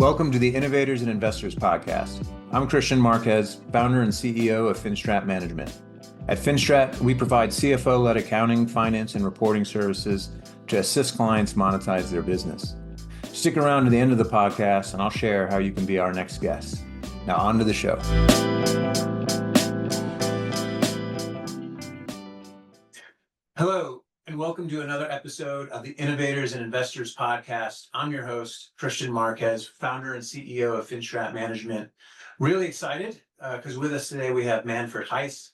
Welcome to the Innovators and Investors Podcast. I'm Kristian Marquez, founder and CEO of Finstrat Management. At Finstrat, we provide CFO-led accounting, finance, and reporting services to assist clients monetize their business. Stick around to the end of the podcast, and I'll share how you can be our next guest. Now, on to the show. Hello, and welcome to another episode of the Innovators and Investors Podcast. I'm your host, Kristian Marquez, founder and CEO of Finstrat Management. Really excited because with us today we have Manfred Heiss.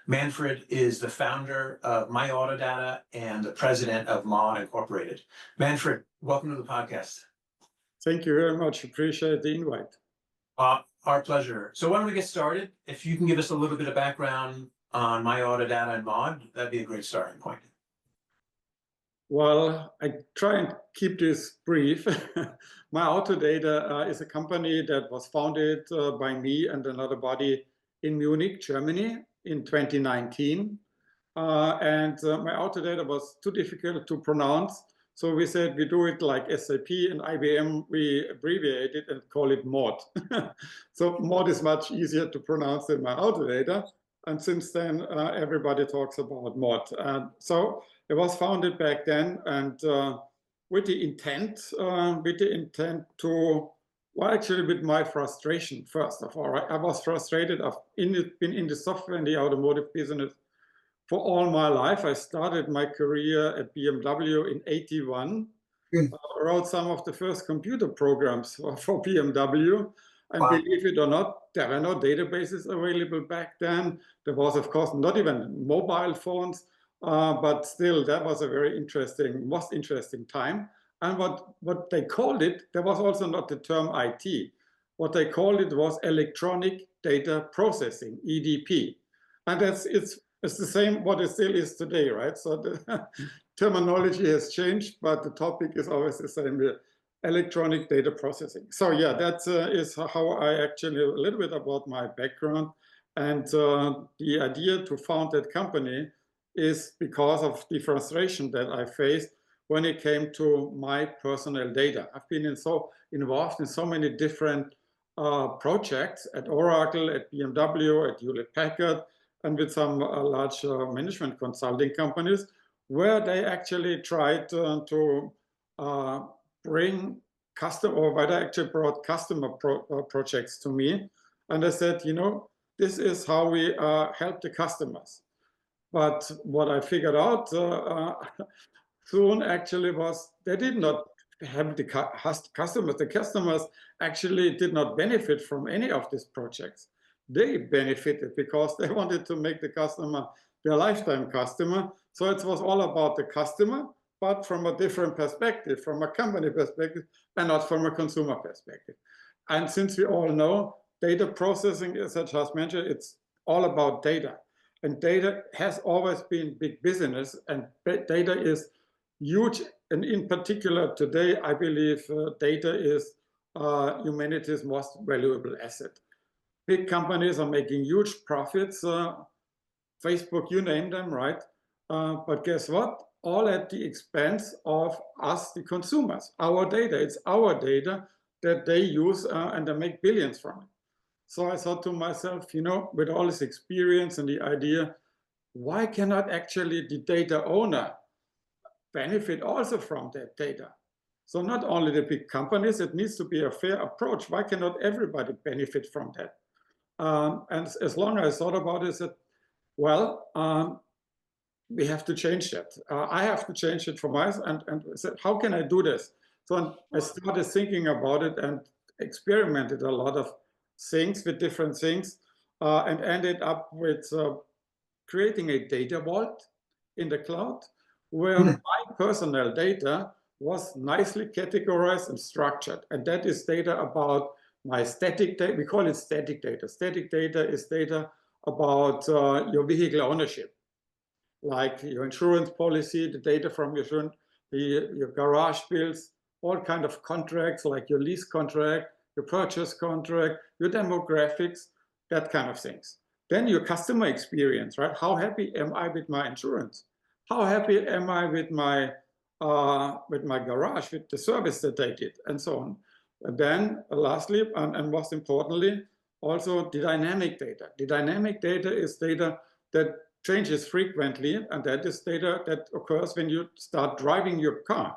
Manfred is the founder of MyAutoData and the president of Mod Incorporated. Manfred, welcome to the podcast. Thank you very much. Appreciate the invite. Our pleasure. So why don't we get started? If you can give us a little bit of background on MyAutoData and Mod, that'd be a great starting point. Well, I try and keep this brief. MyAutoData is a company that was founded by me and another body in Munich, Germany in 2019. MyAutoData was too difficult to pronounce. So we said we do it like SAP and IBM, we abbreviate it and call it Mod. So Mod is much easier to pronounce than MyAutoData. And since then, everybody talks about Mod. So it was founded back then, and with the intent to, well, actually with my frustration, first of all, right? I was frustrated. I've been in the software and the automotive business for all my life. I started my career at BMW in '81. I wrote some of the first computer programs for BMW. And Wow. Believe it or not, there were no databases available back then. There was, of course, not even mobile phones. But still, that was a very most interesting time. And what they called it, there was also not the term IT. What they called it was electronic data processing, EDP. And it's the same what it still is today, right? So the terminology has changed, but the topic is always the same here, electronic data processing. So yeah, that is how I actually, a little bit about my background. And the idea to found that company is because of the frustration that I faced when it came to my personal data. I've been involved in so many different projects at Oracle, at BMW, at Hewlett Packard, and with some large management consulting companies, where they actually tried to bring where they actually brought customer projects to me. And I said, this is how we help the customers. But what I figured out soon actually was they did not have the customers. The customers actually did not benefit from any of these projects. They benefited because they wanted to make the customer their lifetime customer. So it was all about the customer, but from a different perspective, from a company perspective, and not from a consumer perspective. And since we all know data processing, as I just mentioned, it's all about data. And data has always been big business, and data is huge. And in particular, today, I believe data is humanity's most valuable asset. Big companies are making huge profits. Facebook, you name them, right? But guess what? All at the expense of us, the consumers. Our data, it's our data that they use and they make billions from it. So I thought to myself, with all this experience and the idea, why cannot actually the data owner benefit also from that data? So not only the big companies, it needs to be a fair approach. Why cannot everybody benefit from that? And as long as I thought about it, I said, well, we have to change that. I have to change it for myself. And I said, how can I do this? So I started thinking about it and experimented a lot of things with different things and ended up with creating a data vault in the cloud where my personal data was nicely categorized and structured. And that is data about my static data. We call it static data. Static data is data about your vehicle ownership, like your insurance policy, the data from your garage bills, all kind of contracts like your lease contract, your purchase contract, your demographics, that kind of things. Then your customer experience, right? How happy am I with my insurance? How happy am I with my garage, with the service that they did, and so on. Then lastly, and most importantly, also the dynamic data. The dynamic data is data that changes frequently, and that is data that occurs when you start driving your car.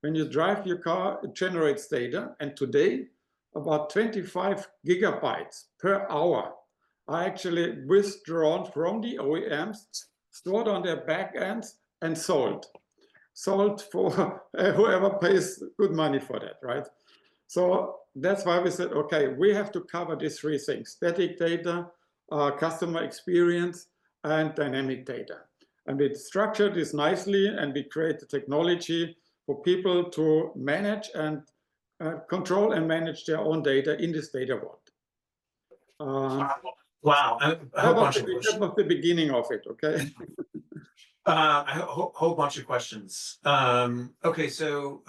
When you drive your car, it generates data, and today about 25 gigabytes per hour are actually withdrawn from the OEMs, stored on their back ends, and sold for whoever pays good money for that, right? So that's why we said, okay, we have to cover these three things: static data, customer experience, and dynamic data. And we structured this nicely, and we create the technology for people to manage and control and manage their own data in this data world. Wow, a whole bunch of That questions. was the beginning of it, okay? A whole bunch of questions. Okay, so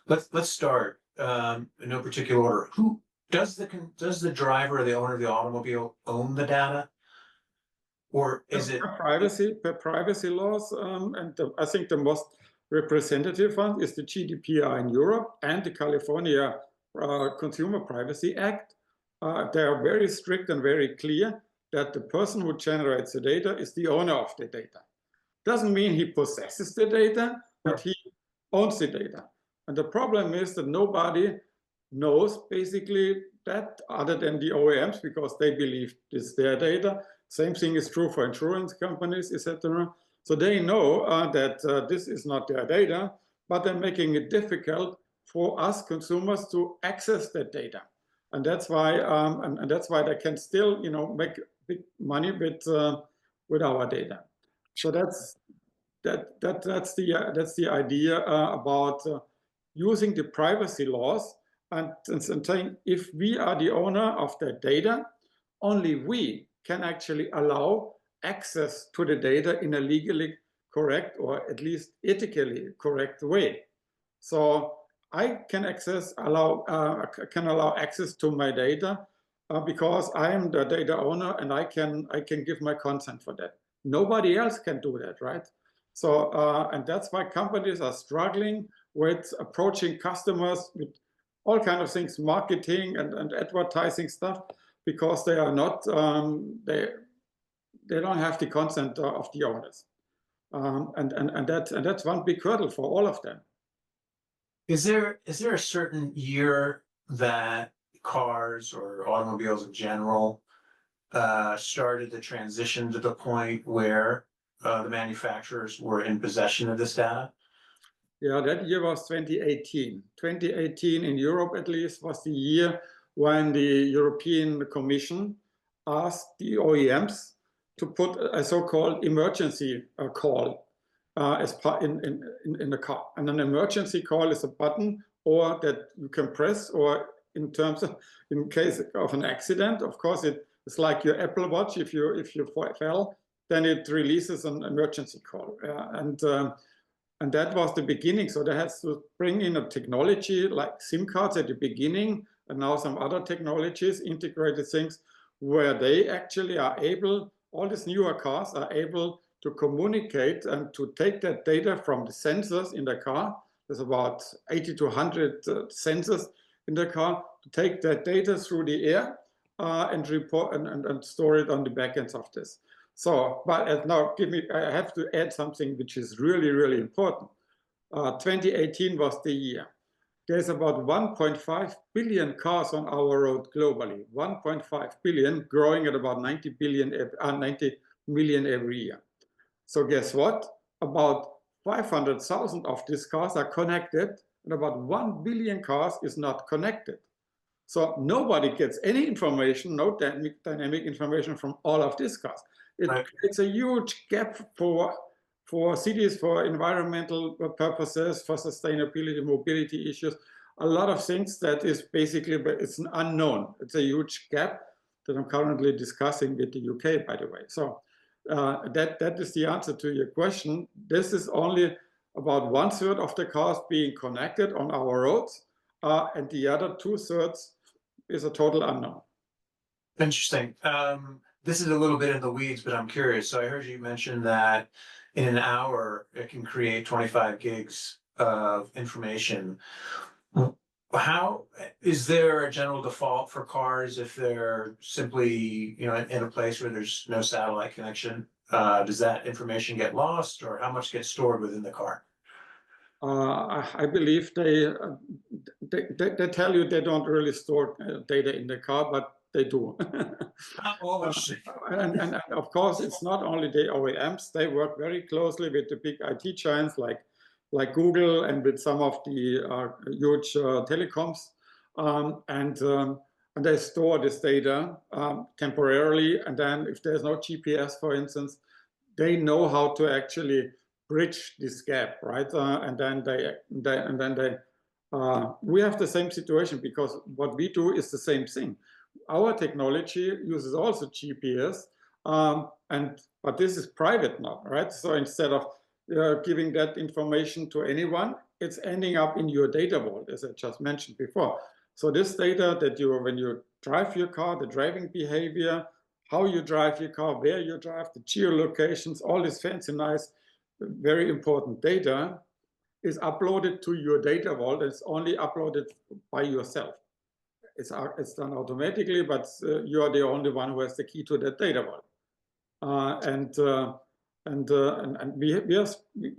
let's start in no particular order. Who does the driver or the owner of the automobile own the data, or is it privacy laws? I think the most representative one is the GDPR in Europe and the California Consumer Privacy Act. They are very strict and very clear that the person who generates the data is the owner of the data. Doesn't mean he possesses the data, but he owns the data. And the problem is that nobody knows basically that other than the OEMs, because they believe it's their data. Same thing is true for insurance companies, etc. So they know that this is not their data, but they're making it difficult for us consumers to access that data. And that's why, and that's why they can still, make big money with our data. So that's the idea about using the privacy laws and saying, if we are the owner of that data, only we can actually allow access to the data in a legally correct, or at least ethically correct way. So I can allow access to my data because I am the data owner, and I can give my consent for that. Nobody else can do that, right? So and that's why companies are struggling with approaching customers with all kinds of things, marketing and advertising stuff, because they are not they don't have the consent of the owners, and that's one big hurdle for all of them. Is there a certain year that cars or automobiles in general started to transition to the point where the manufacturers were in possession of this data? Yeah, that year was 2018. 2018 in Europe, at least, was the year when the European Commission asked the OEMs to put a so-called emergency call as part in the car. And an emergency call is a button or that you can press, or in case of an accident. Of course, it's like your Apple Watch. If you fell, then it releases an emergency call. And that was the beginning. So they had to bring in a technology like SIM cards at the beginning, and now some other technologies, integrated things, where they actually are able, all these newer cars are able to communicate and to take that data from the sensors in the car. There's about 80 to 100 sensors in the car, to take that data through the air and report and store it on the back ends of this. So, but now I have to add something which is really, really important. 2018 was the year. There's about 1.5 billion cars on our road globally. 1.5 billion, growing at about 90 million every year. So guess what? About 500,000 of these cars are connected, and about 1 billion cars is not connected. So nobody gets any information, no dynamic information from all of these cars. It's a huge gap for cities, for environmental purposes, for sustainability, mobility issues, a lot of things that is basically, it's an unknown. It's a huge gap that I'm currently discussing with the UK, by the way. So that is the answer to your question. This is only about 1/3 of the cars being connected on our roads, and the other 2/3 is a total unknown. Interesting. This is a little bit in the weeds, but I'm curious. So I heard you mention that in an hour, it can create 25 gigs of information. How is there a general default for cars if they're simply, in a place where there's no satellite connection? Does that information get lost, or how much gets stored within the car? I believe they tell you they don't really store data in the car, but they do. Oh, interesting. And of course, it's not only the OEMs. They work very closely with the big IT giants like Google and with some of the huge telecoms. And they store this data temporarily. And then if there's no GPS, for instance, they know how to actually bridge this gap, right? And then we have the same situation because what we do is the same thing. Our technology uses also GPS, but this is private now, right? So instead of giving that information to anyone, it's ending up in your data vault, as I just mentioned before. So this data that when you drive your car, the driving behavior, how you drive your car, where you drive, the geolocations, all this fancy, nice, very important data is uploaded to your data vault. It's only uploaded by yourself. It's done automatically, but you are the only one who has the key to that data vault. And we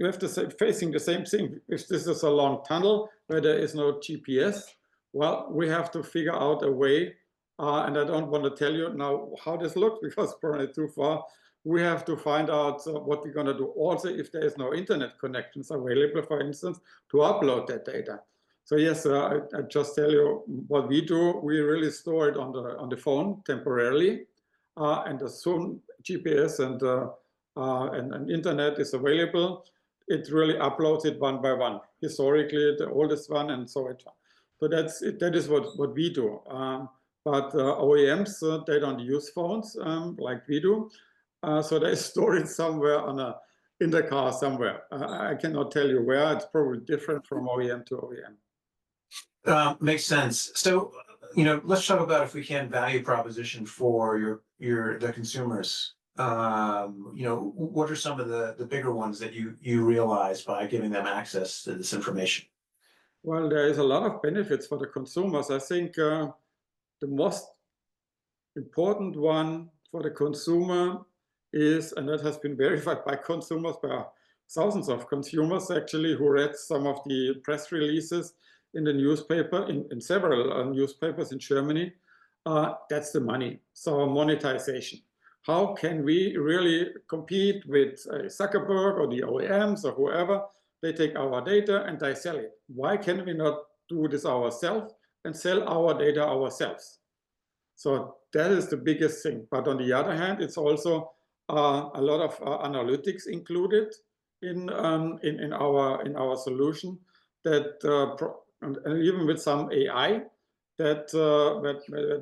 have to facing the same thing. If this is a long tunnel where there is no GPS, well, we have to figure out a way. And I don't want to tell you now how this looks because it's probably too far. We have to find out what we're going to do also if there is no internet connections available, for instance, to upload that data. So yes, I just tell you what we do. We really store it on the phone temporarily, and as soon GPS and internet is available, it really uploads it one by one. Historically, the oldest one, and so on. So that is what we do. But OEMs, they don't use phones like we do. So they store it somewhere in the car somewhere. I cannot tell you where. It's probably different from OEM to OEM. Makes sense. So, let's talk about, if we can, value proposition for the consumers. What are some of the bigger ones that you realize by giving them access to this information? Well, there is a lot of benefits for the consumers. I think the most important one for the consumer is, and that has been verified by consumers, by thousands of consumers actually, who read some of the press releases in the newspaper, in several newspapers in Germany, that's the money. So monetization. How can we really compete with Zuckerberg or the OEMs or whoever? They take our data and they sell it. Why can we not do this ourselves and sell our data ourselves? So that is the biggest thing. But on the other hand, it's also a lot of analytics included in our solution that and even with some AI that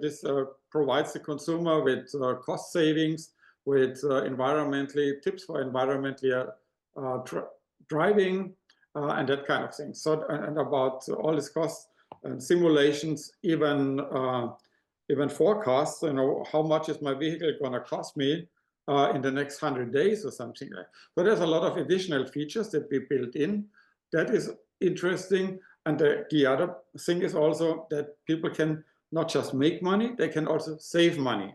this provides the consumer with cost savings, with tips for environmentally driving and that kind of thing. So and about all this costs and simulations, even forecasts. How much is my vehicle going to cost me in the next 100 days or something like that. But there's a lot of additional features that we built in. That is interesting. And the other thing is also that people can not just make money, they can also save money.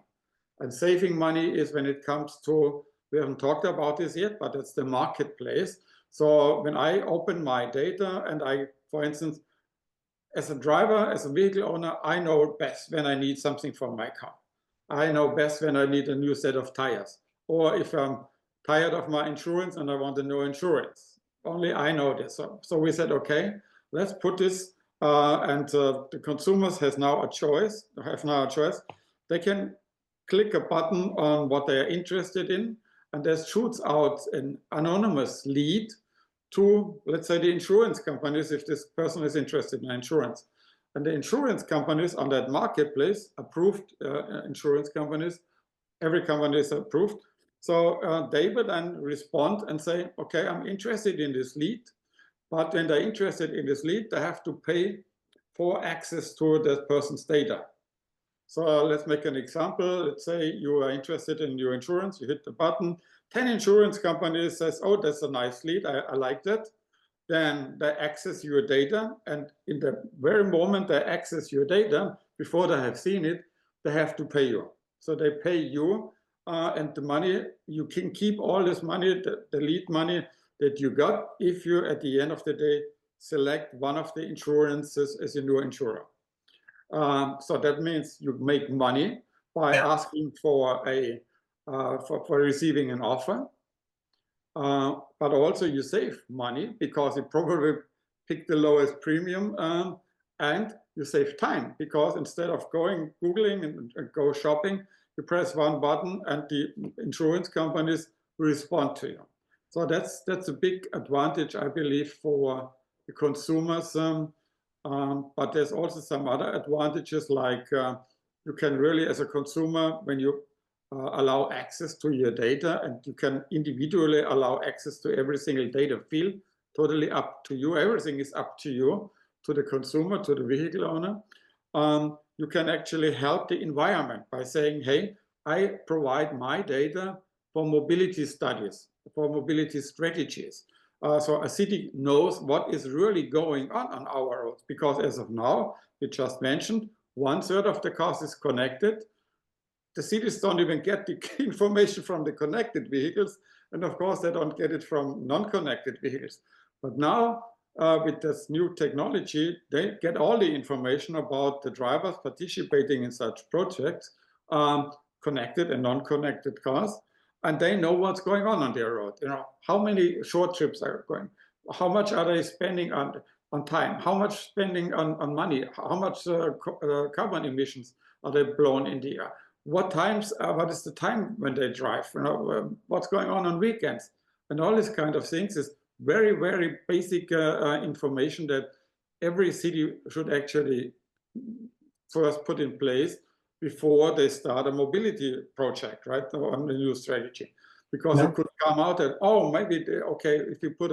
And saving money is when it comes to, we haven't talked about this yet, but it's the marketplace. So when I open my data and for instance, as a driver, as a vehicle owner, I know best when I need something for my car. I know best when I need a new set of tires. Or if I'm tired of my insurance and I want a new insurance. Only I know this. So we said, okay, let's put this, and the consumers have now a choice. They can click a button on what they are interested in, and that shoots out an anonymous lead to, let's say, the insurance companies, if this person is interested in insurance. And the insurance companies on that marketplace, approved insurance companies, every company is approved. So they will then respond and say, okay, I'm interested in this lead. But when they're interested in this lead, they have to pay for access to that person's data. So let's make an example. Let's say you are interested in your insurance. You hit the button. 10 insurance companies says, oh, that's a nice lead. I like that. then they access your data, and in the very moment they access your data, before they have seen it, they have to pay you. So they pay you, and the money, you can keep all this money, the lead money that you got, if you at the end of the day select one of the insurances as a new insurer. So that means you make money by asking for a for receiving an offer, but also you save money because you probably pick the lowest premium, and you save time because instead of going Googling and go shopping, you press one button and the insurance companies respond to you. So that's a big advantage, I believe, for the consumers. But there's also some other advantages, like you can really, as a consumer, when you allow access to your data, and you can individually allow access to every single data field, totally up to you. Everything is up to you, to the consumer, to the vehicle owner. You can actually help the environment by saying, hey, I provide my data for mobility studies, for mobility strategies. So a city knows what is really going on our roads, because as of now, we just mentioned, 1/3 of the cars is connected. The cities don't even get the information from the connected vehicles, and of course they don't get it from non-connected vehicles. But now with this new technology, they get all the information about the drivers participating in such projects, connected and non-connected cars, and they know what's going on their road. You know, how many short trips are going, how much are they spending on time, how much spending on money, how much carbon emissions are they blown in the air, what is the time when they drive, you know, what's going on weekends, and all these kind of things is very, very basic information that every city should actually first put in place before they start a mobility project, right, on the new strategy. Because it could come out that, oh, maybe, okay, if you put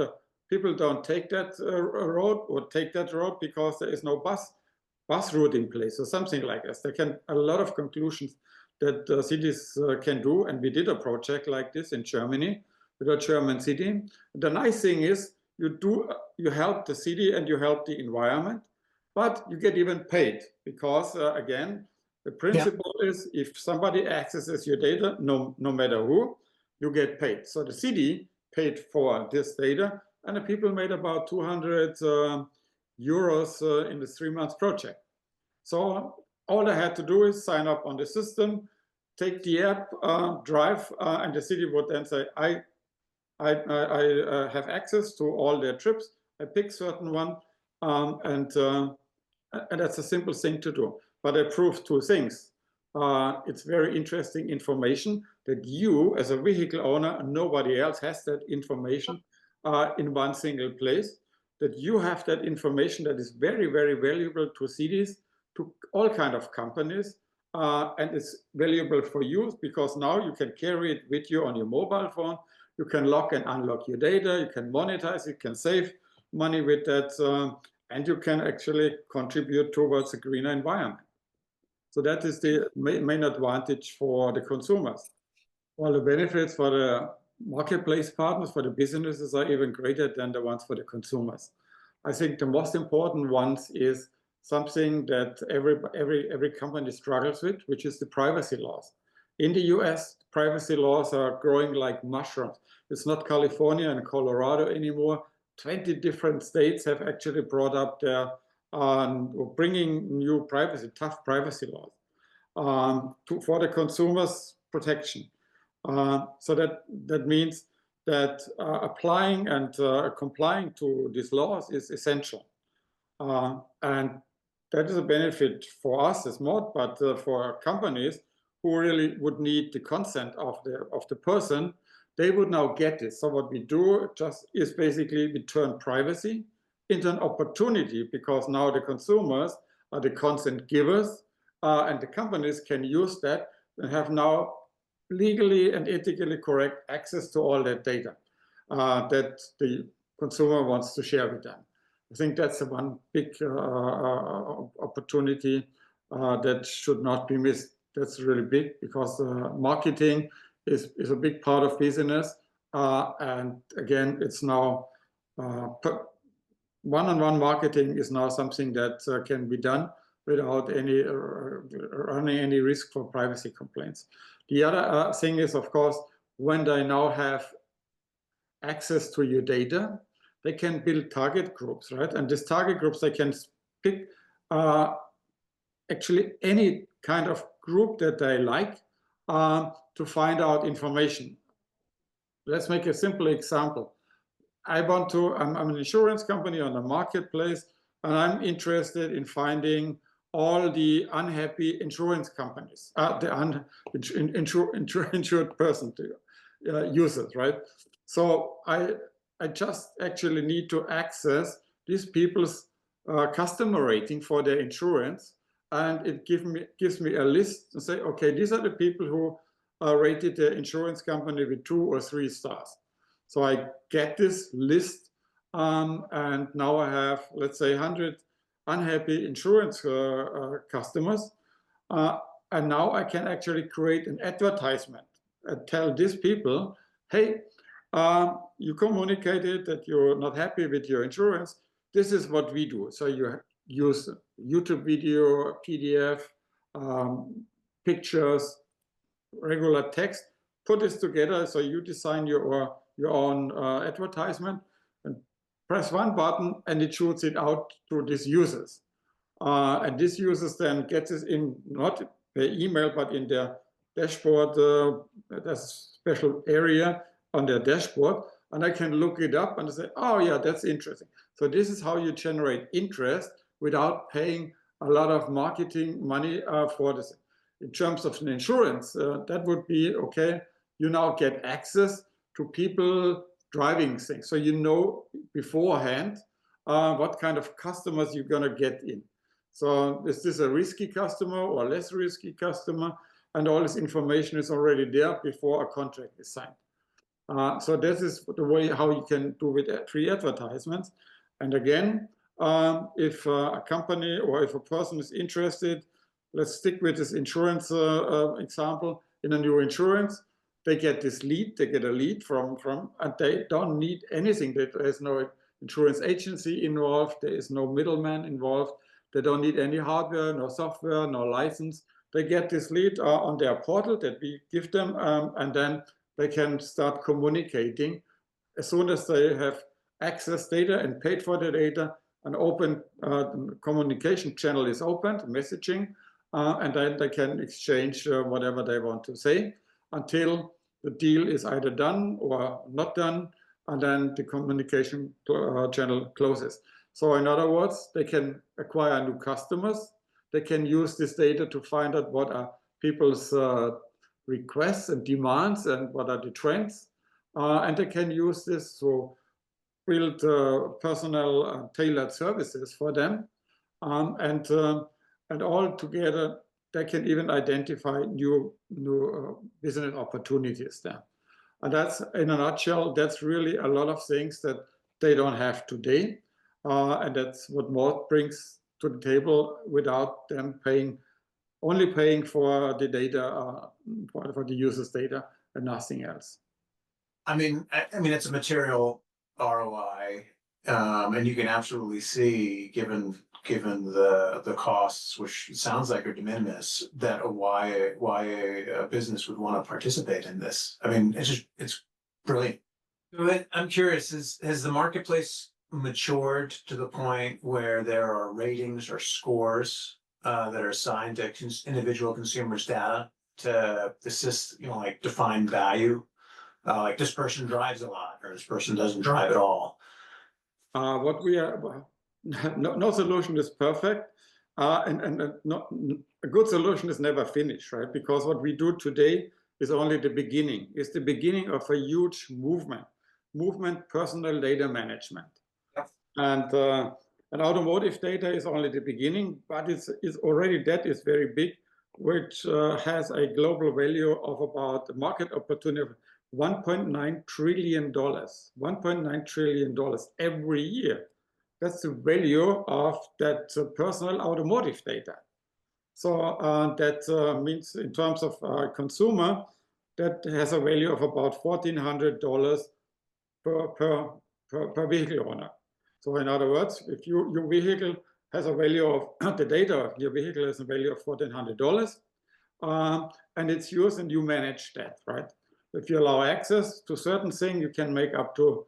people don't take that road or take that road because there is no bus route in place or something like this. There can a lot of conclusions that cities can do, and we did a project like this in Germany with a German city. The nice thing is you help the city and you help the environment, but you get even paid because again, the principle is if somebody accesses your data, no matter who, you get paid. So the city paid for this data, and the people made about 200 euros in the 3-month project. So all they had to do is sign up on the system, take the app, drive, and the city would then say, I have access to all their trips. I pick certain one, and that's a simple thing to do. But I proved 2 things. It's very interesting information that you, as a vehicle owner, and nobody else has that information in one single place. That you have that information that is very, very valuable to cities, to all kinds of companies, and it's valuable for you because now you can carry it with you on your mobile phone. You can lock and unlock your data. You can monetize. You can save money with that, and you can actually contribute towards a greener environment. So that is the main advantage for the consumers. While the benefits for the marketplace partners, for the businesses, are even greater than the ones for the consumers. I think the most important ones is something that every company struggles with, which is the privacy laws. In the US, privacy laws are growing like mushrooms. It's not California and Colorado anymore. 20 different states have actually brought up their bringing new tough privacy laws for the consumers' protection. So that means that applying and complying to these laws is essential. And that is a benefit for us as Mod, but for companies who really would need the consent of the person, they would now get this. So what we do just is basically we turn privacy into an opportunity, because now the consumers are the consent givers, and the companies can use that and have now legally and ethically correct access to all that data that the consumer wants to share with them. I think that's the one big opportunity that should not be missed. That's really big because marketing is a big part of business. And again, it's now one-on-one marketing is now something that can be done without any running any risk for privacy complaints. The other thing is, of course, when they now have access to your data, they can build target groups, right? And these target groups, they can pick actually any kind of group that they like to find out information. Let's make a simple example. I'm an insurance company on the marketplace, and I'm interested in finding all the unhappy insurance companies, insured person users, right? So I just actually need to access these people's customer rating for their insurance, and it gives me a list and say, okay, these are the people who rated their insurance company with 2 or 3 stars. So I get this list, and now I have, let's say, 100 unhappy insurance customers, and now I can actually create an advertisement and tell these people, hey, you communicated that you're not happy with your insurance. This is what we do. So you use YouTube video, PDF, pictures, regular text, put this together. So you design your own advertisement and press one button and it shoots it out to these users. And these users then get this in not per email, but in their dashboard. There's a special area on their dashboard, and I can look it up and say, oh yeah, that's interesting. So this is how you generate interest without paying a lot of marketing money for this. In terms of an insurance, that would be, okay, you now get access to people driving things. So you know beforehand what kind of customers you're going to get in. So is this a risky customer or less risky customer? And all this information is already there before a contract is signed. So this is the way how you can do with free advertisements. And again, if a company or if a person is interested, let's stick with this insurance example, in a new insurance, they get this lead, they get a lead from, and they don't need anything. There's no insurance agency involved, there is no middleman involved, they don't need any hardware, no software, no license. They get this lead on their portal that we give them, and then they can start communicating. As soon as they have access data and paid for the data, an open communication channel is opened, messaging, and then they can exchange whatever they want to say until the deal is either done or not done, and then the communication channel closes. So in other words, they can acquire new customers. They can use this data to find out what are people's requests and demands and what are the trends. And they can use this to build personal tailored services for them. And all together, they can even identify new business opportunities there. And that's, in a nutshell, that's really a lot of things that they don't have today. And that's what Mort brings to the table without them only paying for the data, for the user's data and nothing else. I mean, it's a material ROI, and you can absolutely see, given the costs, which sounds like are de minimis, that why a business would want to participate in this. I mean, it's brilliant. But I'm curious, has the marketplace matured to the point where there are ratings or scores that are assigned to individual consumers' data to assist, like define value? Like this person drives a lot, or this person doesn't drive at all. What we are, no solution is perfect, and a good solution is never finished, right? Because what we do today is only the beginning. It's the beginning of a huge movement, personal data management. Yes. And automotive data is only the beginning, but it's already, that is very big, which has a global value of about the market opportunity of $1.9 trillion, $1.9 trillion every year. That's the value of that personal automotive data. So that means in terms of consumer, that has a value of about $1,400 per vehicle owner. So in other words, if your vehicle has a value of the data of your vehicle has a value of $1,400, and it's yours, and you manage that, right? If you allow access to certain things, you can make up to,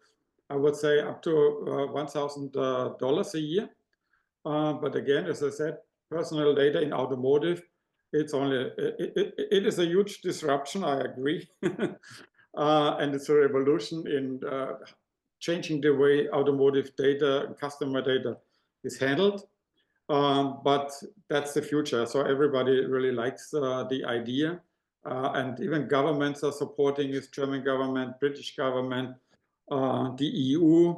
I would say, up to $1,000 a year. But again, as I said, personal data in automotive, it is a huge disruption, I agree. And it's a revolution in changing the way automotive data and customer data is handled. But that's the future. So everybody really likes the idea. And even governments are supporting it, German government, British government, the EU,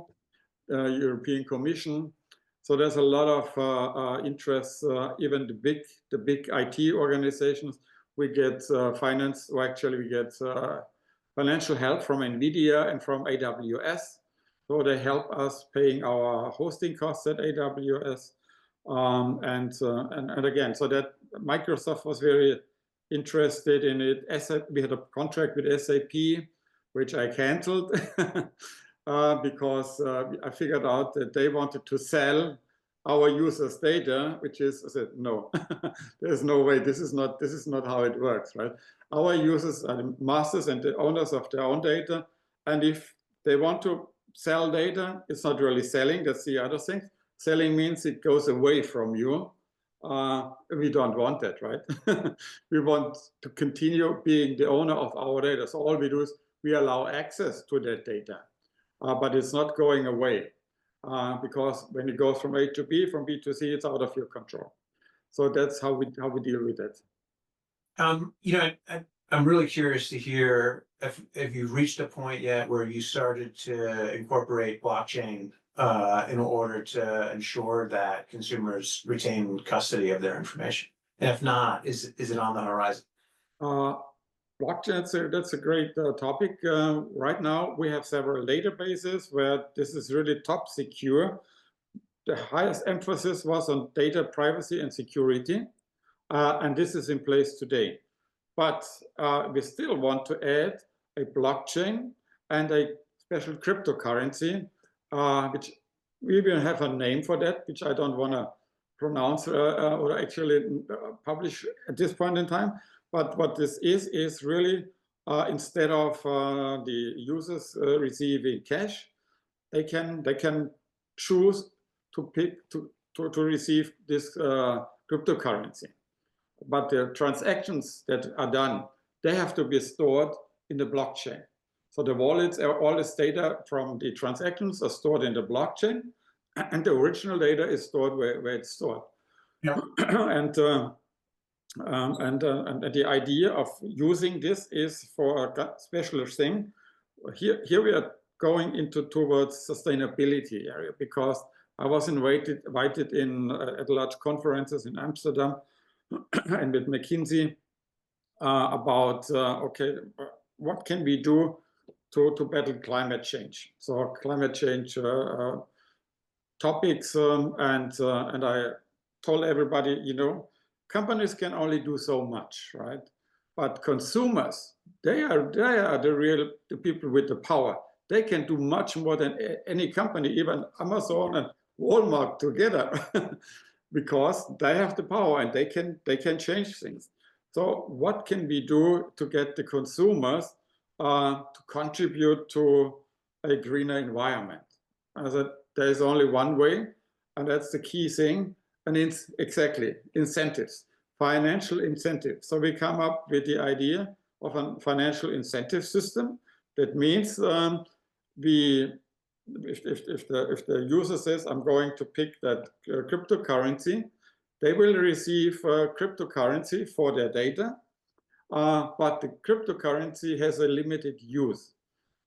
European Commission. So there's a lot of interest, even the big IT organizations. We get finance, or actually we get financial help from NVIDIA and from AWS. So they help us paying our hosting costs at AWS. And again, so that Microsoft was very interested in it. We had a contract with SAP, which I canceled because I figured out that they wanted to sell our users' data, which is, I said, no, there's no way. This is not how it works, right? Our users are the masters and the owners of their own data, and if they want to sell data, it's not really selling. That's the other thing. Selling means it goes away from you. We don't want that, right? We want to continue being the owner of our data. So all we do is we allow access to that data, but it's not going away because when it goes from A to B, from B to C, it's out of your control. So that's how we deal with that. I'm really curious to hear if you've reached a point yet where you started to incorporate blockchain in order to ensure that consumers retain custody of their information. And if not, is it on the horizon? Blockchain, that's a great topic. Right now, we have several databases where this is really top secure. The highest emphasis was on data privacy and security, and this is in place today. But we still want to add a blockchain and a special cryptocurrency, which we will have a name for that, which I don't want to pronounce or actually publish at this point in time. But what this is really instead of the users receiving cash, they can choose to pick to receive this cryptocurrency. But the transactions that are done, they have to be stored in the blockchain. So the wallets, all this data from the transactions are stored in the blockchain, and the original data is stored where it's stored. Yeah. And the idea of using this is for a special thing. Here we are going towards sustainability area, because I was invited in at large conferences in Amsterdam and with McKinsey about okay, what can we do to battle climate change? So climate change topics, and I told everybody, companies can only do so much, right? But consumers, they are the people with the power. They can do much more than any company, even Amazon and Walmart together, because they have the power and they can change things. So what can we do to get the consumers to contribute to a greener environment? I said, there's only one way, and that's the key thing, and it's exactly incentives, financial incentives. So we come up with the idea of a financial incentive system. That means if the user says, I'm going to pick that cryptocurrency, they will receive cryptocurrency for their data, but the cryptocurrency has a limited use.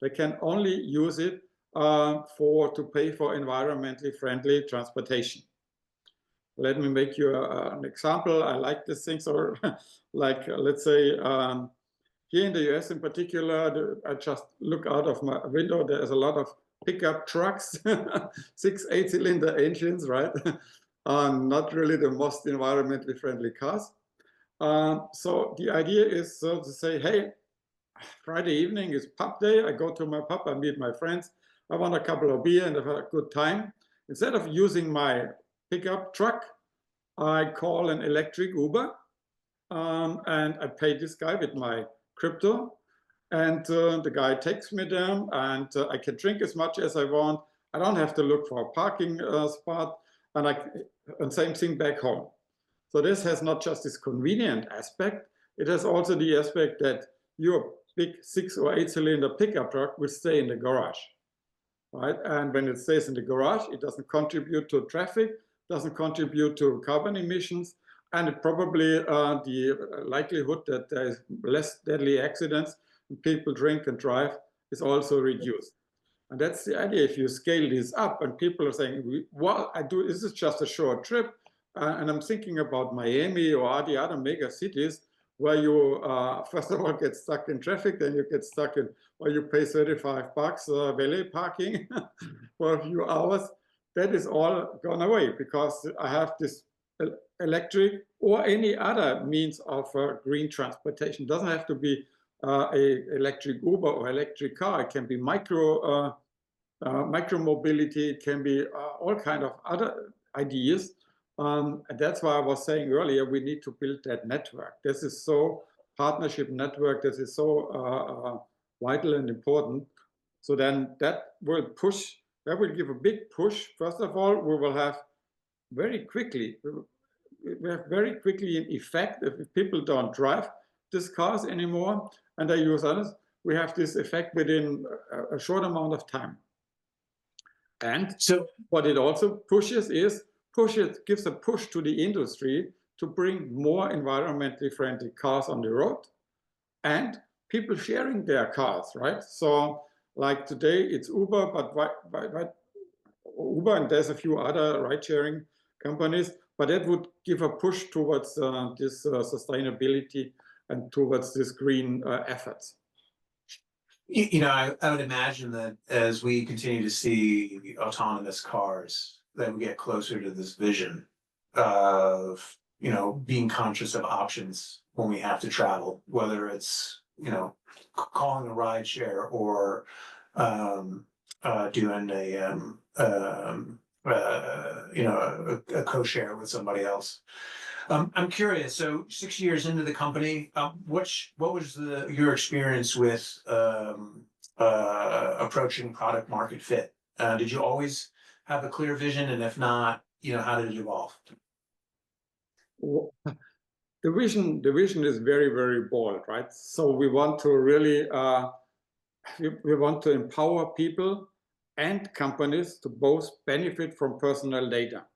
They can only use it to pay for environmentally friendly transportation. Let me make you an example. I like these things, or like let's say here in the US in particular, I just look out of my window. There's a lot of pickup trucks, 6-8 cylinder engines, right? Not really the most environmentally friendly cars. So the idea is to say, hey, Friday evening is pub day. I go to my pub, I meet my friends. I want a couple of beer and have a good time instead of using my pickup truck, I call an electric Uber, and I pay this guy with my crypto, and the guy takes me there, and I can drink as much as I want. I don't have to look for a parking spot, and same thing back home. So this has not just this convenient aspect, it has also the aspect that your big 6 or 8 cylinder pickup truck will stay in the garage, right? And when it stays in the garage, it doesn't contribute to traffic, doesn't contribute to carbon emissions, and it probably the likelihood that there is less deadly accidents when people drink and drive is also reduced. And that's the idea. If you scale this up and people are saying, well, this is just a short trip, and I'm thinking about Miami or the other mega cities where you, first of all, get stuck in traffic, then you get stuck in, or you pay $35 valet parking for a few hours. That is all gone away because I have this electric or any other means of green transportation. It doesn't have to be a electric Uber or electric car. It can be micro mobility. It can be all kind of other ideas. And that's why I was saying earlier, we need to build that network. This is so partnership network. This is so vital and important. So then that will push, that will give a big push. First of all, we will have very quickly an effect if people don't drive these cars anymore and they use others. We have this effect within a short amount of time. And so what it also gives a push to the industry to bring more environmentally friendly cars on the road and people sharing their cars, right? So like today it's Uber, but Uber, and there's a few other ride-sharing companies, but that would give a push towards this sustainability and towards this green efforts. I would imagine that as we continue to see autonomous cars, that we get closer to this vision of, being conscious of options when we have to travel, whether it's, calling a ride share or doing a co-share with somebody else. I'm curious. So 6 years into the company, what was your experience with approaching product market fit? Did you always have a clear vision, and if not, how did it evolve? The vision is very, very bold, right? So we want to really we want to empower people and companies to both benefit from personal data.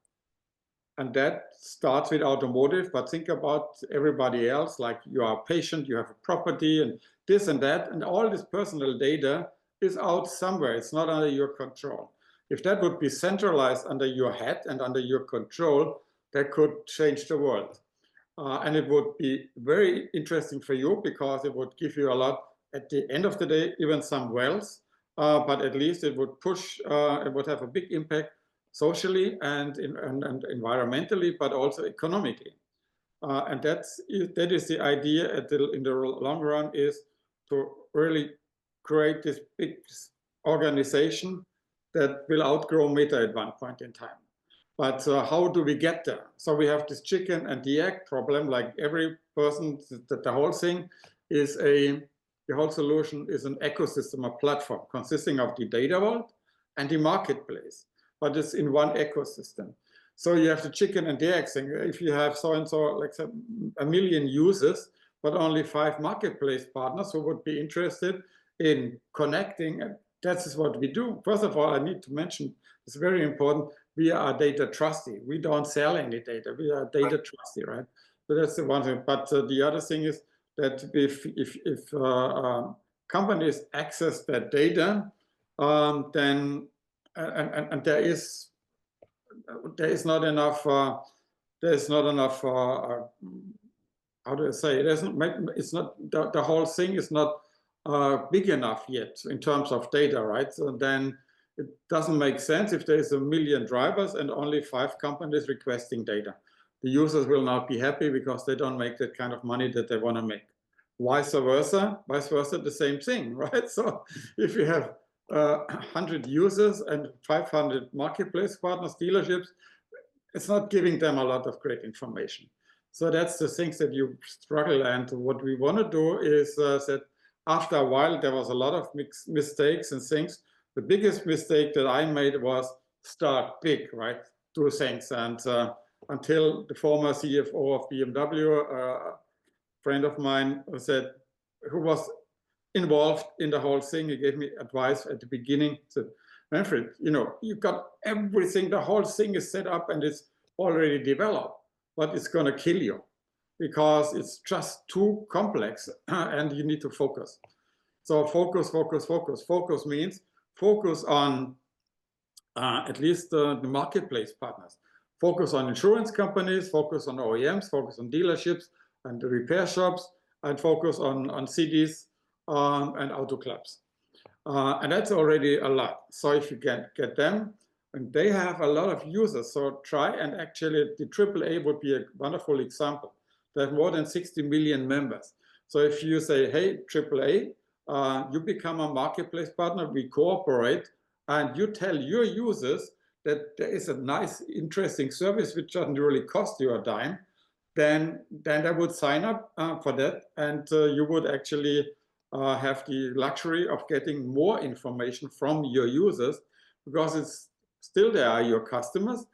And that starts with automotive, but think about everybody else, like you are a patient, you have a property and this and that, and all this personal data is out somewhere. It's not under your control. If that would be centralized under your head and under your control, that could change the world. And it would be very interesting for you because it would give you a lot at the end of the day, even some wealth, but at least it would push, it would have a big impact socially and environmentally, but also economically. And that is the idea in the long run, is to really create this big organization that will outgrow Meta at one point in time. But how do we get there? So we have this chicken and the egg problem, like every person, the whole thing is the whole solution is an ecosystem, a platform consisting of the data vault and the marketplace, but it's in one ecosystem. So you have the chicken and the egg thing. If you have so-and-so, like 1 million users, but only 5 marketplace partners who would be interested in connecting, that is what we do. First of all, I need to mention, it's very important, we are data trusty. We don't sell any data. We are data trusty, right? So that's the one thing. But the other thing is that if companies access that data, then and there is not enough. There's not enough. How do I say? It's not the whole thing is not big enough yet in terms of data, right? So then it doesn't make sense if there is 1 million drivers and only 5 companies requesting data. The users will not be happy because they don't make that kind of money that they want to make. Vice versa, the same thing, right? So if you have 100 users and 500 marketplace partners, dealerships, it's not giving them a lot of great information. So that's the things that you struggle. And what we want to do is that after a while, there was a lot of mistakes and things. The biggest mistake that I made was start big, right? Do things. And until the former CFO of BMW, a friend of mine, said, who was involved in the whole thing, he gave me advice at the beginning. Said, Manfred, you got everything, the whole thing is set up and it's already developed, but it's going to kill you because it's just too complex and you need to focus. So focus, focus, focus. Focus means focus on at least the marketplace partners. Focus on insurance companies, focus on OEMs, focus on dealerships and the repair shops, and focus on cities and auto clubs. And that's already a lot. So if you get them, and they have a lot of users, so try and actually, the AAA would be a wonderful example. They have more than 60 million members. So if you say, hey, AAA, you become a marketplace partner, we cooperate, and you tell your users that there is a nice, interesting service which doesn't really cost you a dime, then they would sign up for that, and you would actually have the luxury of getting more information from your users, because it's still they are your customers,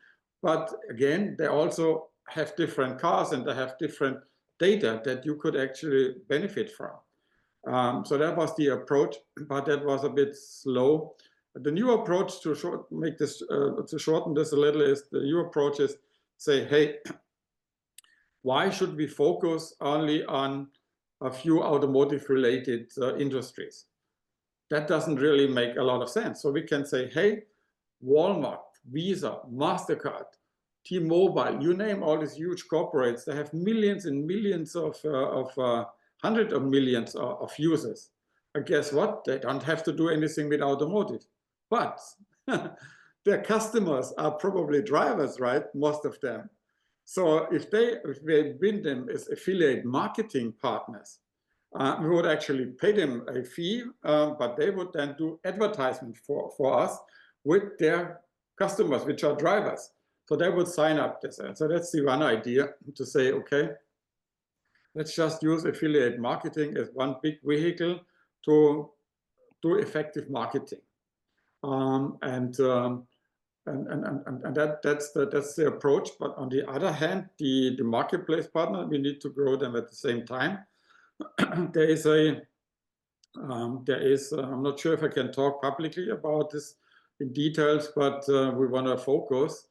but again, they also have different cars and they have different data that you could actually benefit from. So that was the approach, but that was a bit slow. The new approach to shorten this a little is the new approach is say, hey, why should we focus only on a few automotive related industries? That doesn't really make a lot of sense. So we can say, hey, Walmart, Visa, MasterCard, T-Mobile, you name all these huge corporates, they have millions and millions of hundreds of millions of users. And guess what? They don't have to do anything with automotive. But their customers are probably drivers, right? Most of them. So if they win them as affiliate marketing partners, we would actually pay them a fee, but they would then do advertisement for us with their customers, which are drivers. So they would sign up this. So that's the one idea, to say, okay, let's just use affiliate marketing as one big vehicle to do effective marketing. And that's the approach. But on the other hand, the marketplace partner, we need to grow them at the same time. There is I'm not sure if I can talk publicly about this in details, but we want to focus.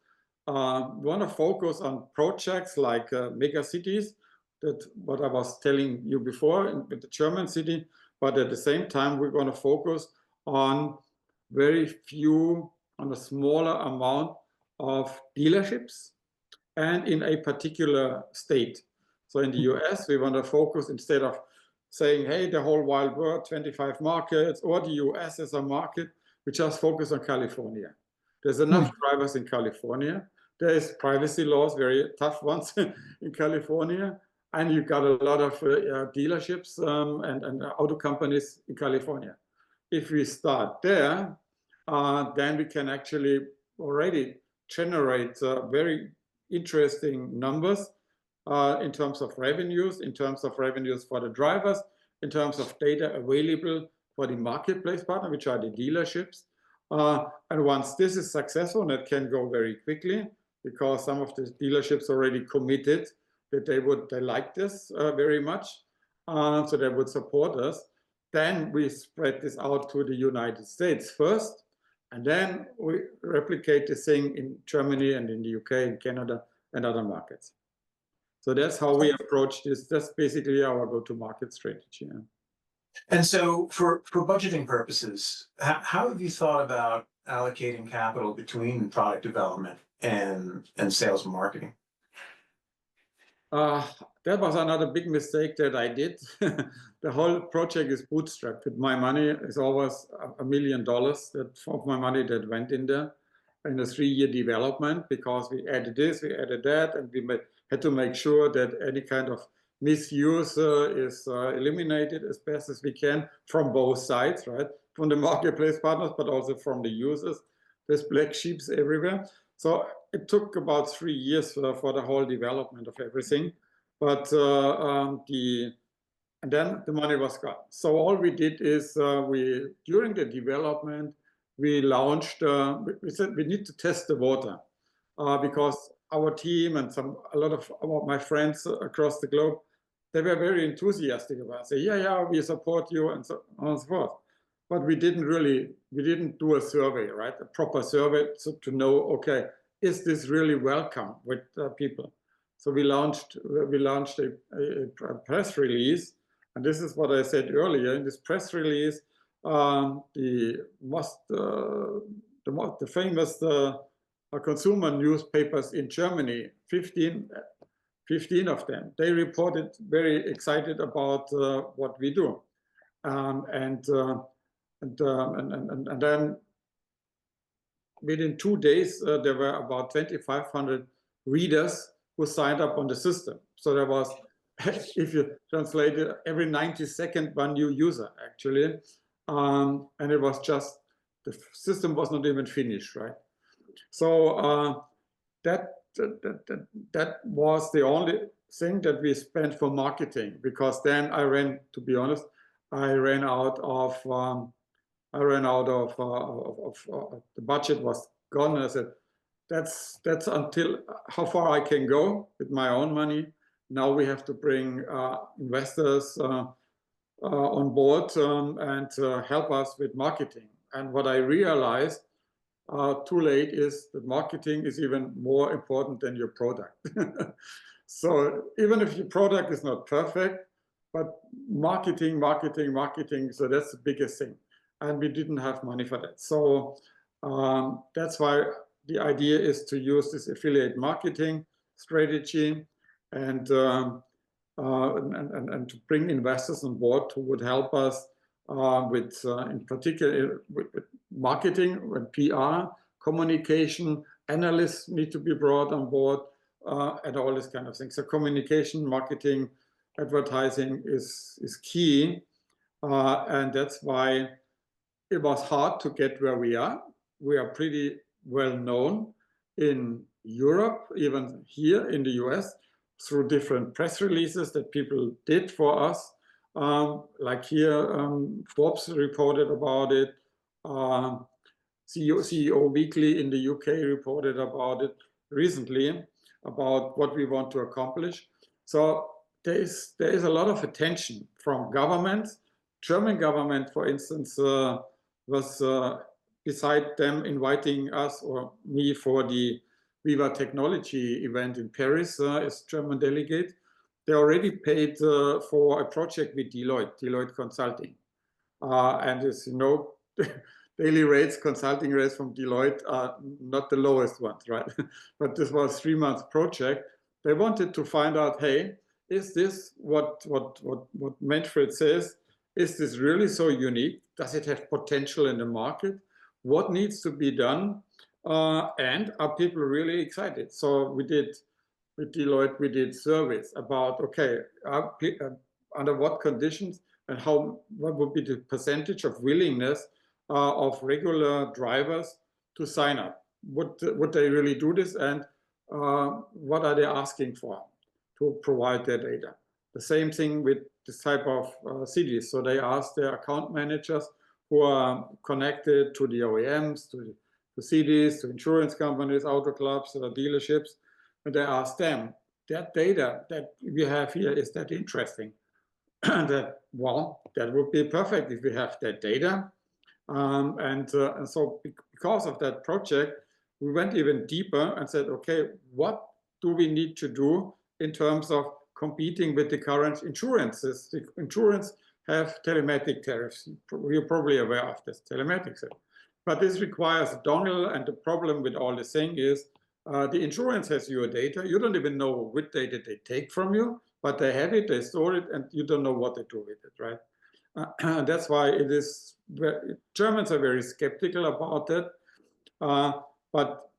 On projects like mega cities, that what I was telling you before with the German city, but at the same time, we're going to focus on on a smaller amount of dealerships and in a particular state. So in the US, we want to focus, instead of saying, hey, the whole wide world, 25 markets, or the US as a market, we just focus on California. There's enough drivers in California. There is privacy laws, very tough ones in California. And you got a lot of dealerships and auto companies in California. If we start there, then we can actually already generate very interesting numbers in terms of revenues, for the drivers, in terms of data available for the marketplace partner, which are the dealerships. And once this is successful, and it can go very quickly, because some of the dealerships already committed that they like this very much, so they would support us. Then we spread this out to the United States first, and then we replicate the thing in Germany and in the UK and Canada and other markets. So that's how we approach this. That's basically our go-to-market strategy. Yeah. And so for budgeting purposes, how have you thought about allocating capital between product development and sales and marketing? That was another big mistake that I did. The whole project is bootstrapped. With my money, it's always $1 million of my money that went in there in a 3-year development, because we added this, we added that, and we had to make sure that any kind of misuse is eliminated as best as we can from both sides, right? from the marketplace partners, but also from the users. There's black sheeps everywhere. So it took about 3 years for the whole development of everything. But and then the money was gone. So all we did is during the development, we launched, we said we need to test the water because our team and a lot of my friends across the globe, they were very enthusiastic about it. Say, yeah, we support you and so on and so forth. But we didn't do a survey, right? A proper survey to know, okay, is this really welcome with people? So we launched a press release. And this is what I said earlier. In this press release, the famous consumer newspapers in Germany, 15 of them, they reported very excited about what we do, and then within 2 days there were about 2,500 readers who signed up on the system. So there was, if you translate it, every 90 seconds one new user actually, and it was just, the system was not even finished, right? So that was the only thing that we spent for marketing, because then to be honest, I ran out of the budget was gone, and I said, that's until how far I can go with my own money. Now we have to bring investors on board and help us with marketing. And what I realized too late is that marketing is even more important than your product. So even if your product is not perfect, but marketing, so that's the biggest thing. And we didn't have money for that. So that's why the idea is to use this affiliate marketing strategy and to bring investors on board who would help us with, in particular, with marketing, with PR, communication, analysts need to be brought on board, and all this kind of thing. So communication, marketing, advertising is key, and that's why it was hard to get where we are. We are pretty well known in Europe, even here in the US, through different press releases that people did for us. Like here, Forbes reported about it. CEO Weekly in the UK reported about it recently, about what we want to accomplish. So there is a lot of attention from governments. German government, for instance, was beside them inviting us or me for the Viva Technology event in Paris as German delegate. They already paid for a project with Deloitte Consulting. And as you know, daily rates, consulting rates from Deloitte are not the lowest ones, right? But this was a 3-month project. They wanted to find out, hey, is this what Manfred says? Is this really so unique? Does it have potential in the market? What needs to be done? And are people really excited? So we did, with Deloitte, we did surveys about, okay, under what conditions and what would be the percentage of willingness of regular drivers to sign up? Would they really do this? And what are they asking for to provide their data? The same thing with this type of cities. So they asked their account managers who are connected to the OEMs, to cities, to insurance companies, auto clubs, dealerships, and they asked them, that data that we have here, is that interesting? That, well, that would be perfect if we have that data. And so because of that project, we went even deeper and said, okay, what do we need to do in terms of competing with the current insurances? The insurance have telematic tariffs. You're probably aware of this, telematics. But this requires a dongle, and the problem with all this thing is the insurance has your data. You don't even know what data they take from you, but they have it, they store it, and you don't know what they do with it, right? That's why it is, Germans are very skeptical about that. But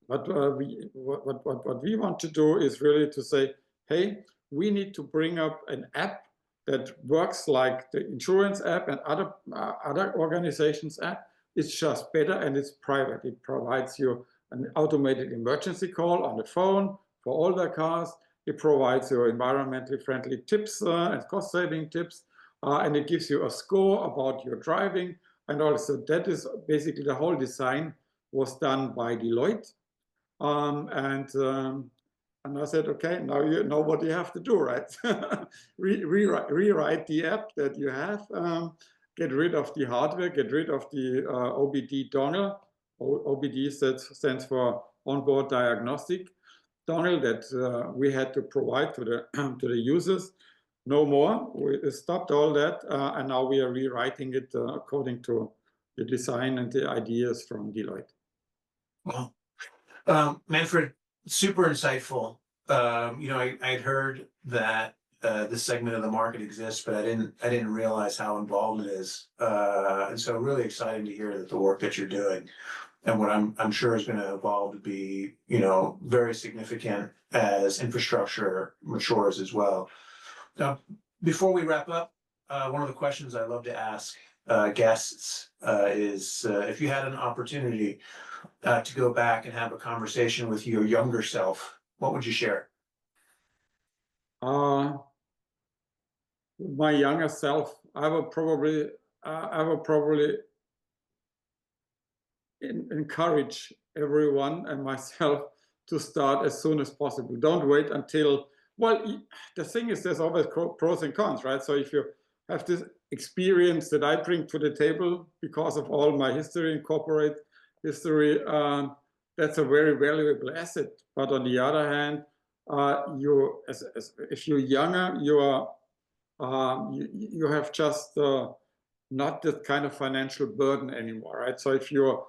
what we want to do is really to say, hey, we need to bring up an app that works like the insurance app and other organizations' app. It's just better and it's private. It provides you an automated emergency call on the phone for all the cars. It provides you environmentally friendly tips and cost-saving tips, and it gives you a score about your driving. And also that is basically the whole design was done by Deloitte. And I said, okay, now you know what you have to do, right? Rewrite the app that you have, get rid of the hardware, get rid of the OBD dongle. OBD stands for onboard diagnostic dongle that we had to provide to the users. No more. We stopped all that, and now we are rewriting it according to the design and the ideas from Deloitte. Well, Manfred, super insightful. I had heard that this segment of the market exists, but I didn't realize how involved it is. And so really exciting to hear that the work that you're doing and what I'm sure is going to evolve to be, very significant as infrastructure matures as well. Now, before we wrap up, one of the questions I love to ask guests is if you had an opportunity to go back and have a conversation with your younger self, what would you share? My younger self, I would probably encourage everyone and myself to start as soon as possible. Don't wait until, well, the thing is there's always pros and cons, right? So if you have this experience that I bring to the table because of all my history in corporate history, that's a very valuable asset. But on the other hand, if you're younger, you have just not that kind of financial burden anymore, right? So if you're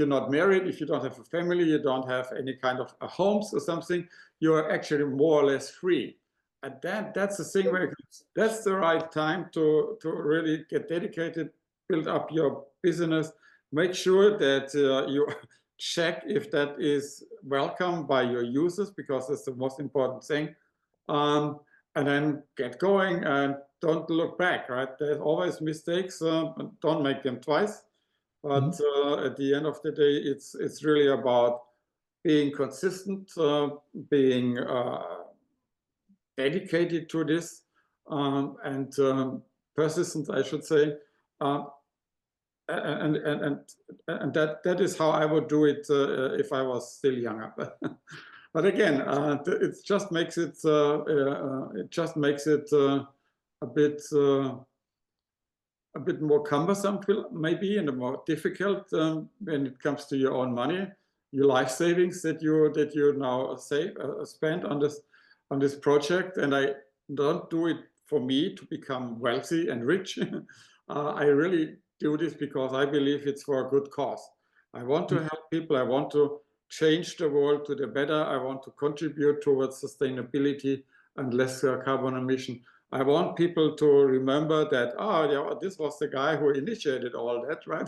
not married, if you don't have a family, you don't have any kind of homes or something, you're actually more or less free. And that's the thing where that's the right time to really get dedicated, build up your business, make sure that you check if that is welcome by your users, because that's the most important thing. And then get going and don't look back, right? There's always mistakes, don't make them twice. But at the end of the day, it's really about being consistent, being dedicated to this, and persistent, I should say. And that is how I would do it if I was still younger. But again, it just makes it a bit more cumbersome, maybe, and more difficult when it comes to your own money, your life savings that you now spend on this project. And I don't do it for me to become wealthy and rich. I really do this because I believe it's for a good cause. I want to help people. I want to change the world to the better. I want to contribute towards sustainability and less carbon emission. I want people to remember that, this was the guy who initiated all that, right?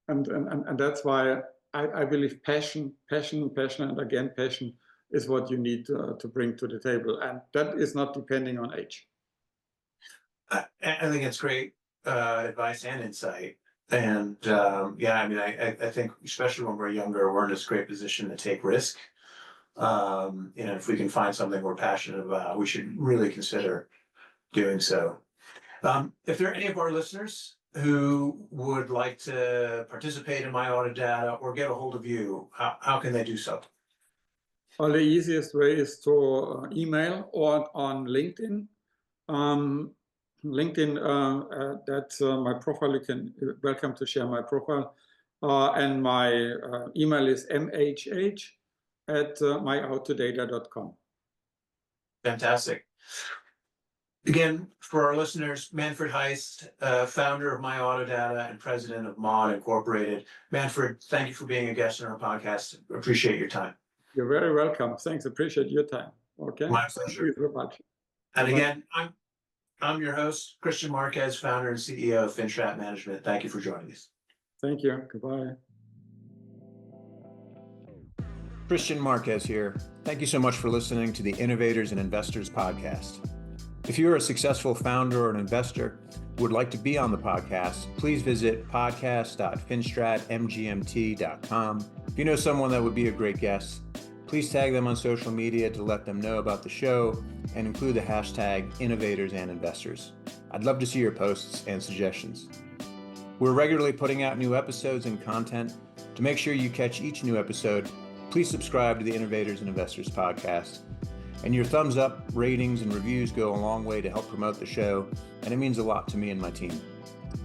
And that's why I believe passion, and again, passion is what you need to bring to the table. And that is not depending on age. I think it's great advice and insight. And I think especially when we're younger, we're in this great position to take risk. If we can find something we're passionate about, we should really consider doing so. If there are any of our listeners who would like to participate in MyAutoData or get a hold of you, how can they do so? Well, the easiest way is to email or on LinkedIn. LinkedIn, that's my profile. You're welcome to share my profile. And my email is mhh@myautodata.com. Fantastic. Again, for our listeners, Manfred Heiss, founder of MyAutoData and president of Mod Incorporated. Manfred, thank you for being a guest on our podcast. Appreciate your time. You're very welcome. Thanks. Appreciate your time. Okay. My pleasure. Thank you so much. And again, I'm your host, Kristian Marquez, founder and CEO of FinStrat Management. Thank you for joining us. Thank you. Goodbye. Kristian Marquez here. Thank you so much for listening to the Innovators and Investors Podcast. If you're a successful founder or an investor who would like to be on the podcast, please visit podcast.finstratmgmt.com. If you know someone that would be a great guest, please tag them on social media to let them know about the show and include the hashtag Innovators and Investors. I'd love to see your posts and suggestions. We're regularly putting out new episodes and content. To make sure you catch each new episode, please subscribe to the Innovators and Investors Podcast. And your thumbs up, ratings, and reviews go a long way to help promote the show, and it means a lot to me and my team.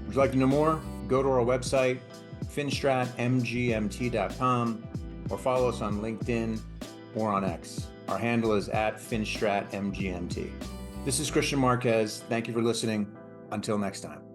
Would you like to know more? Go to our website, finstratmgmt.com, or follow us on LinkedIn or on X. Our handle is @finstratmgmt. This is Kristian Marquez. Thank you for listening. Until next time.